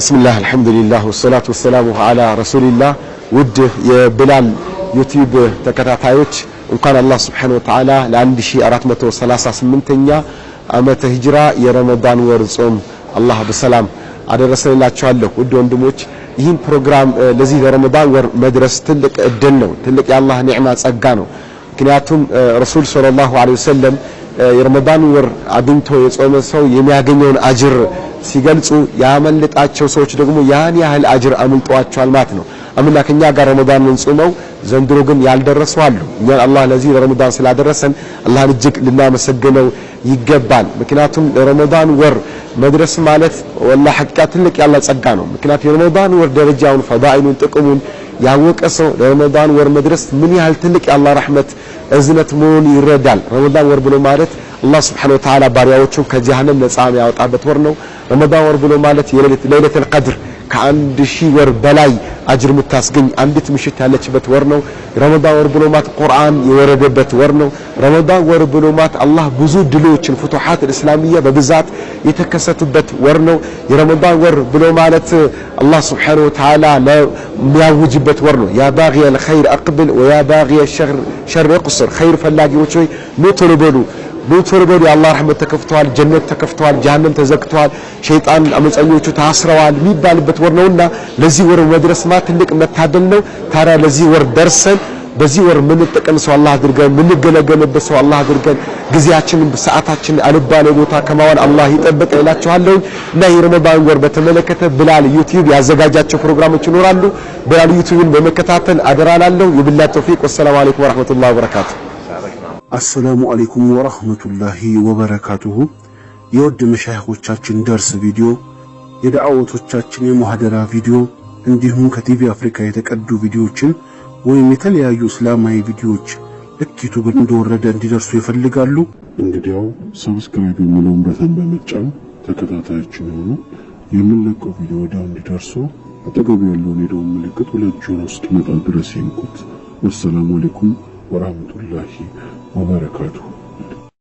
بسم الله الحمد لله والصلاة والسلام على رسول الله ود የብላል ዩቲዩብ ተከታታዮች እንኳን አላህ Subhanahu Wa Ta'ala ለ1438ኛ ዓመተ ሂጅራ የረመዳን ወር ጾም አላህ በሰላም አደረሰላችኋለሁ ውድ ወንድሞች ይህን ፕሮግራም ለዚህ ለረመዳን ወር መድረስ ትልቅ እድል ነው ትልቅ የአላህ ኒዕማ ጸጋ ነው ምክንያቱም ረሱል ሰለላሁ ዐለይሂ ወሰለም የረመዳን ወር አግኝቶ የጾመ ሰው የሚያገኘውን አጅር ሲገልጹ ያመለጣቸው ሰዎች ደግሞ ያን ያህል አጅር አምልጧቸዋል ማለት ነው አምላከኛ ጋር ረመዳንን ጾመው ዘንድሮ ግን ያልደረሱ አሉ እኛ አላህ ለዚህ ረመዳን ስላደረሰን አላህን እጅግ ልናመሰግነው ይገባል ምክንያቱም ረመዳን ወር መድረስ ማለት ወላሂ ሐቂቃ ትልቅ ያለ ጸጋ ነው ምክንያቱም የረመዳን ወር ደረጃውን ፈዳኢሉን ጥቅሙን ያወቀ ሰው ረመዳን ወር መድረስ ምን ያህል ትልቅ ያለ ረህመት እዝነት መሆኑን ይረዳል ረመዳን ወር ብሎ ማለት አላህ Subhanahu Wa Ta'ala ባሪያዎቹን ከጀሃነም ነፃ ያወጣበት ወር ነው ረመዳን ወር ብሎ ማለት ለይለቱል ቀድር ከአንድ ሺህ ወር በላይ አጅር ምታስገኝ አንዲት ምሽት ያለችበት ወር ነው ረመዳን ወር ብሎ ማለት ቁርአን የወረደበት ወር ነው ረመዳን ወር ብሎ ማለት አላህ ብዙ ድሎችን ፍቱሃት እስላሚያ በብዛት የተከሰቱበት ወር ነው የረመዳን ወር ብሎ ማለት አላህ Subhanahu Wa Ta'ala ለሚያውጅበት ወር ነው ያ ባጊየ الخير اقبل ويا باغي الشر اقصر خير ፈላጊዎች ሆይ ኑቶሎ በሉ ኑቶሎ የአላህ ረህመት ተከፍቷል ጀነት ተከፍቷል ጀሃነም ተዘግቷል ሸይጣን አመፀኞቹ ታስረዋል የሚባልበት ወር ነውና ለዚህ ወር መድረስ ማለት ትልቅ መታደል ነው ታዲያ ለዚህ ወር ደርሰን በዚህ ወር ምን ተቀን ሰው አላህ አድርገን ምን ገለገለበት ሰው አላህ አድርገን ግዚያችንን በሰዓታችን አልባለ ቦታ ከማዋል አላህ ይጠብቅ ይላችኋለሁ እና የረመዳን ወር በተመለከተ ብላል ዩቲዩብ ያዘጋጃቸው ፕሮግራሞች ይኖራሉ ብላል ዩቲዩብን በመከታተል አደራላለሁ ይብላ ተውፊቅ ወሰላሙ አለይኩም ወራህመቱላሂ ወበረካቱ السلام عليكم ورحمة الله وبركاته يود مشايخوቻችን درس ቪዲዮ የዳዓወቶቻችን የሙሐደራ ቪዲዮ እንዲሁም ከቲቪ አፍሪካ የተቀዱ ቪዲዮዎችን ወይም የተለያዩ እስላማዊ ቪዲዮዎች ለዩቲዩብ እንደወረደ እንዲደርሱ ይፈልጋሉ እንግዲያው ሰብስክራይብ የሚለውን በተን በመጫን ተከታታዮችን ሆኑ የምንለቀው ቪዲዮ ወዲያው እንዲደርሱ አጠገቡ ያለውን የደወል ምልክት ሁለቱን ውስጥ መጣ ድረስ ይንኩት ወሰላሙ አለይኩም ورحمة الله وبركاته